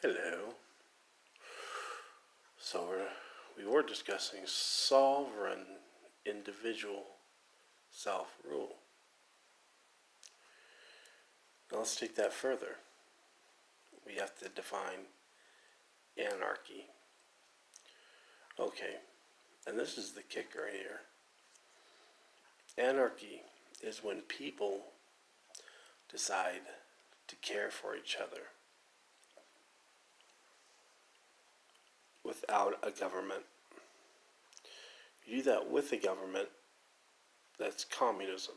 Hello. So we were discussing sovereign individual self-rule. Now let's take that further. We have to define anarchy. Okay, and this is the kicker here. Anarchy is when people decide to care for each other without a government. You do that with a government, that's communism.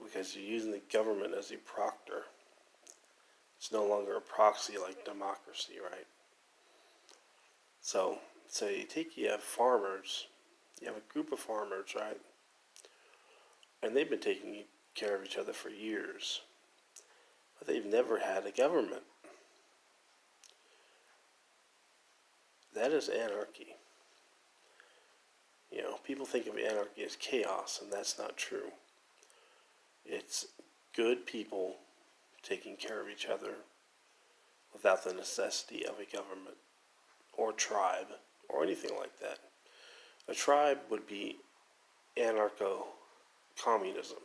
Because you're using the government as a proctor. It's no longer a proxy like democracy, right? So, you have farmers, you have a group of farmers, right? And they've been taking care of each other for years. But they've never had a government. That is anarchy. People think of anarchy as chaos, and that's not true. It's good people taking care of each other without the necessity of a government or tribe or anything like that. A tribe would be anarcho-communism,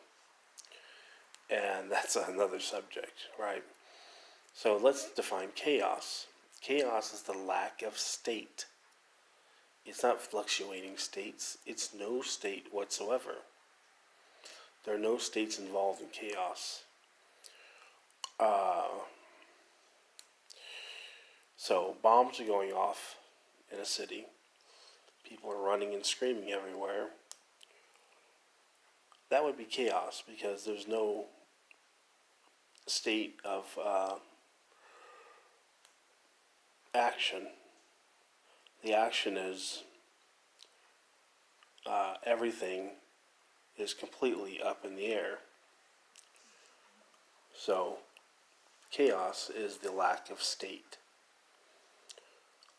and that's another subject, right? So let's define chaos. Chaos is the lack of state. It's not fluctuating states. It's no state whatsoever. There are no states involved in chaos. So bombs are going off in a city. People are running and screaming everywhere. That would be chaos because there's no state of action. The action is everything is completely up in the air. So chaos is the lack of state.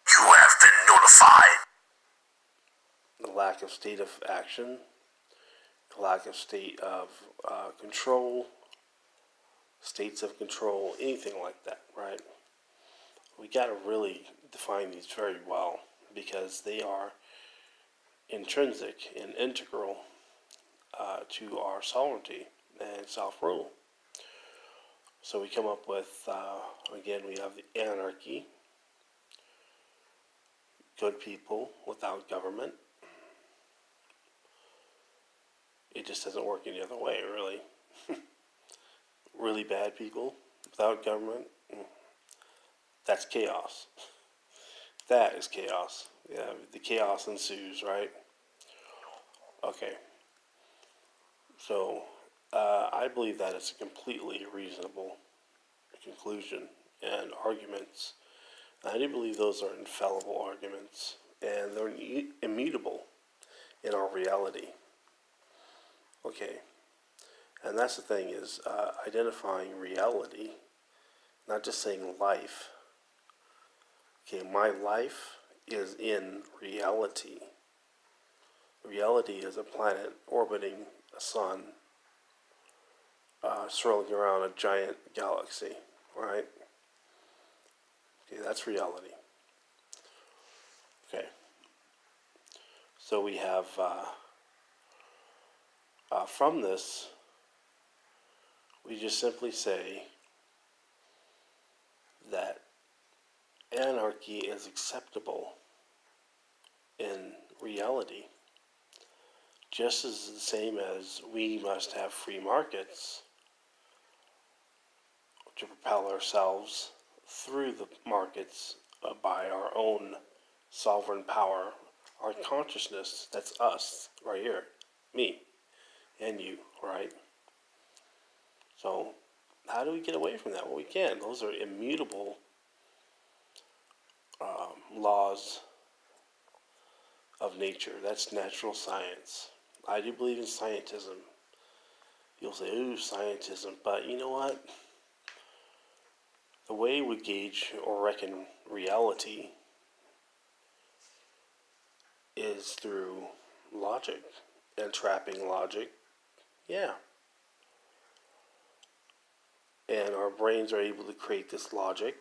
You have been notified. The lack of state of action, the lack of state of control, states of control, anything like that, right? We got to really define these very well because they are intrinsic and integral to our sovereignty and self-rule. So we come up with, again, we have the anarchy, good people without government. It just doesn't work any other way, really. Really bad people without government, that's chaos. That is chaos. Yeah, the chaos ensues, right? Okay. So, I believe that is a completely reasonable conclusion and arguments. I do believe those are infallible arguments, and they're immutable in our reality. Okay. And that's the thing is identifying reality, not just saying life. Okay, my life is in reality. Reality is a planet orbiting a sun, swirling around a giant galaxy, right? Okay, that's reality. Okay. So we have, from this, we just simply say that anarchy is acceptable in reality, just as the same as we must have free markets to propel ourselves through the markets by our own sovereign power, our consciousness, that's us, right here, me and you, right? So how do we get away from that? Well, we can. Those are immutable laws of nature. That's natural science. I do believe in scientism. You'll say, ooh, scientism. But you know what? The way we gauge or reckon reality is through logic and trapping logic. Yeah. And our brains are able to create this logic.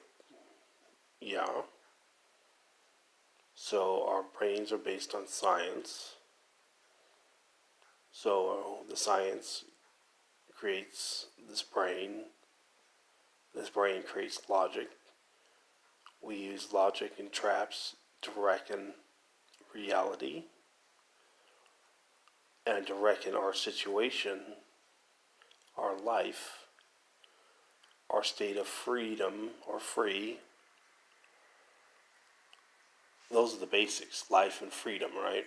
Yeah. So our brains are based on science. So the science creates this brain. This brain creates logic. We use logic and traps to reckon reality and to reckon our situation, our life, our state of freedom or free. Those are the basics, life and freedom, right?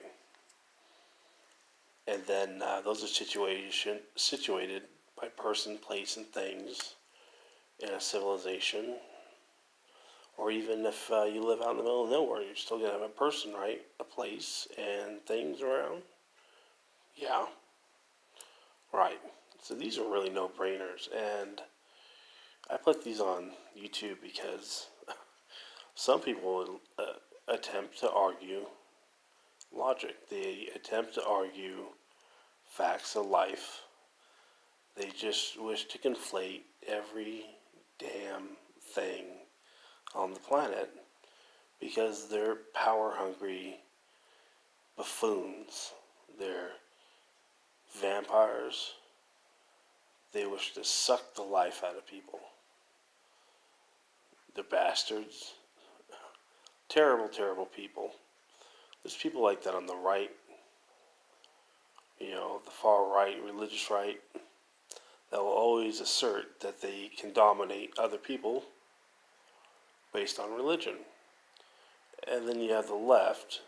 And then those are situated by person, place, and things in a civilization. Or even if you live out in the middle of nowhere, you're still going to have a person, right? A place and things around. Yeah. Right. So these are really no-brainers. And I put these on YouTube because some people attempt to argue logic. They attempt to argue facts of life. They just wish to conflate every damn thing on the planet because they're power-hungry buffoons. They're vampires. They wish to suck the life out of people. They're bastards. Terrible, terrible people. There's people like that on the right, the far right, religious right, that will always assert that they can dominate other people based on religion. And then you have the left,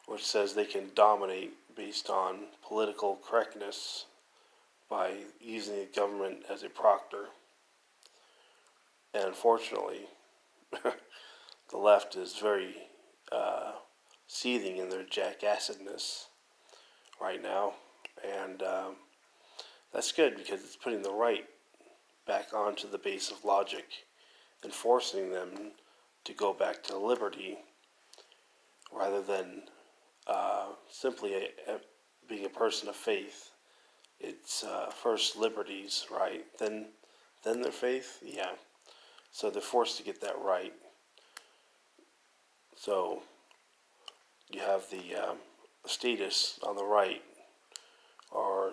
which says they can dominate based on political correctness by using the government as a proctor. And unfortunately, the left is very seething in their jackassedness right now. And that's good because it's putting the right back onto the base of logic and forcing them to go back to liberty rather than simply being a person of faith. It's first liberties, right? Then their faith, yeah. So they're forced to get that right. So you have the statists on the right are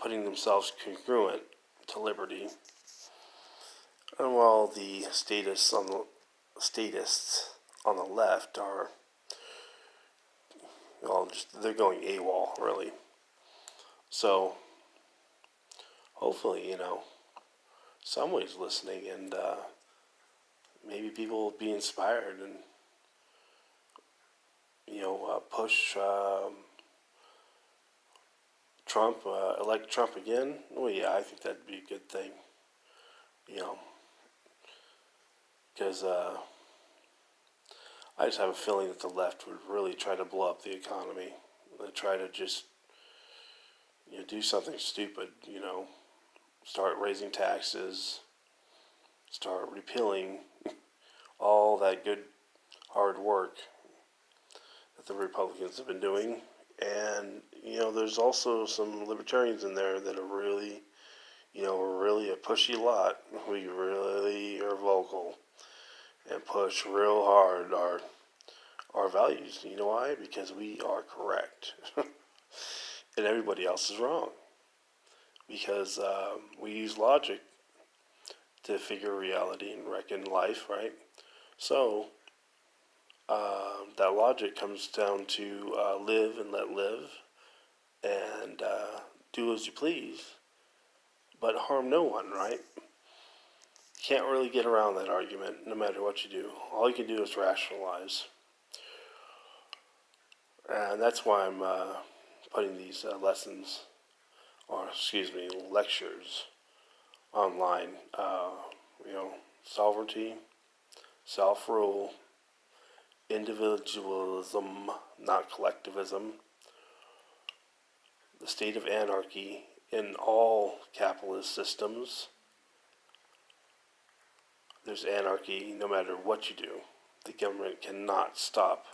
putting themselves congruent to liberty, and while the statists on the left are, they're going AWOL, really. So hopefully, somebody's listening, and maybe people will be inspired and push Trump, elect Trump again. Well, yeah, I think that'd be a good thing. Because I just have a feeling that the left would really try to blow up the economy. They'd try to just do something stupid. Start raising taxes, start repealing all that good hard work that the Republicans have been doing. And, there's also some libertarians in there that are really, really a pushy lot. We really are vocal and push real hard our values. You know why? Because we are correct. And everybody else is wrong. Because we use logic to figure reality and reckon life, right? So that logic comes down to live and let live, and do as you please, but harm no one, right? Can't really get around that argument no matter what you do. All you can do is rationalize. And that's why I'm putting these lectures online. Sovereignty, self-rule, individualism, not collectivism, the state of anarchy in all capitalist systems. There's anarchy no matter what you do. The government cannot stop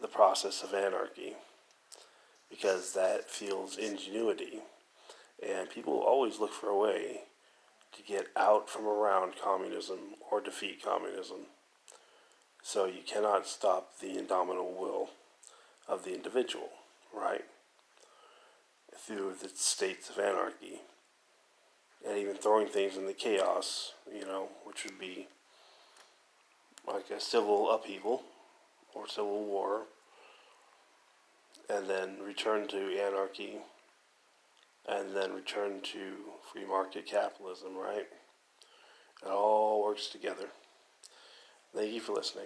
the process of anarchy because that fuels ingenuity And people always look for a way to get out from around communism or defeat communism. So you cannot stop the indomitable will of the individual, right? Through the states of anarchy. And even throwing things into chaos, which would be like a civil upheaval or civil war, and then return to anarchy, and then return to free market capitalism, right? It all works together. Thank you for listening.